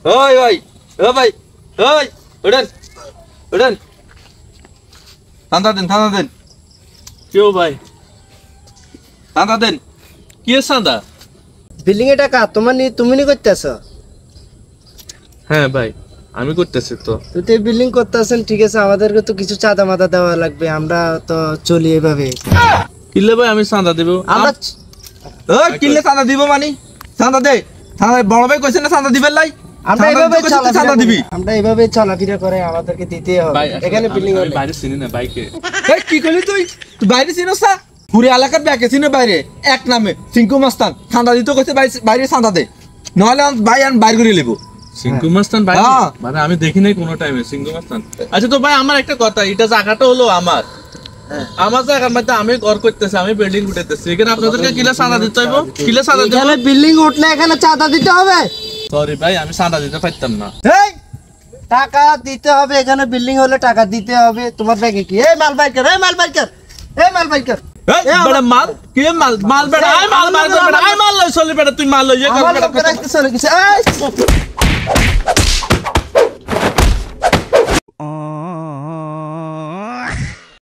ওই ভাই ও ভাই ওই ওঠেন ওঠেন চাঁদা দেন কেউ ভাই চাঁদা দেন। কি চাঁদা? বিল্ডিং এ টাকা তুমি নি করতেছ? হ্যাঁ ভাই আমি করতেছি তো। তুই তো বিল্ডিং করতেছেন, ঠিক আছে, আমাদেরকে তো কিছু চাঁদা মাদা দেওয়া লাগবে, আমরা তো চলি এভাবে। কিনলে ভাই আমি চাঁদা দেব। আমরা ওই কিনলে চাঁদা দিব মানে চাঁদা দে। চাঁদা বড় ভাই কইছে না চাঁদা দিবেন লাই। আমরা এভাবে চাঁদা দিবি। আমরা এভাবে চলাফেরা করে আমাদেরকে দিতে হবে। এখানে বিল্ডিং আমি বাইরে চিনি না বাইকে। এই কি কইলি তুই বাইরে চিনোস না? পুরো এলাকার ব্যাকে চিনো বাইরে এক নামে সিংকু মাস্তান চাঁদা দিতে কইছে বাইরে চাঁদা দে, নইলে ভাই আমি বাইর করে লিব। সিংকু মাস্তান ভাই হ্যাঁ। মানে আমি দেখি নাই কোনো টাইমে সিংকু মাস্তান। আচ্ছা তো ভাই আমার একটা কথা, এটা জায়গাটা হলো আমার জায়গার মধ্যে আমি ঘর করতেছি, আমি বিল্ডিং উঠাইতেছি, এখানে আপনাদেরকে কিলা চাঁদা দিতে হইব? কিলা চাঁদা দিতে? এখানে বিল্ডিং উঠলে এখানে চাঁদা দিতে হবে? সরি ভাই আমি চাঁদা দিতে পারতাম না। এই টাকা দিতে হবে, এখানে বিল্ডিং হলে টাকা দিতে হবে। তোমার ব্যাগে কি? এই মাল বাইকার, এই মাল বাইকার, এই মাল বাইকার, এই বড় মাল কি মাল বেটা আই মাল লই চলি বেটা তুই মাল লই আমার লোকের আসতে চলে গেছে। এই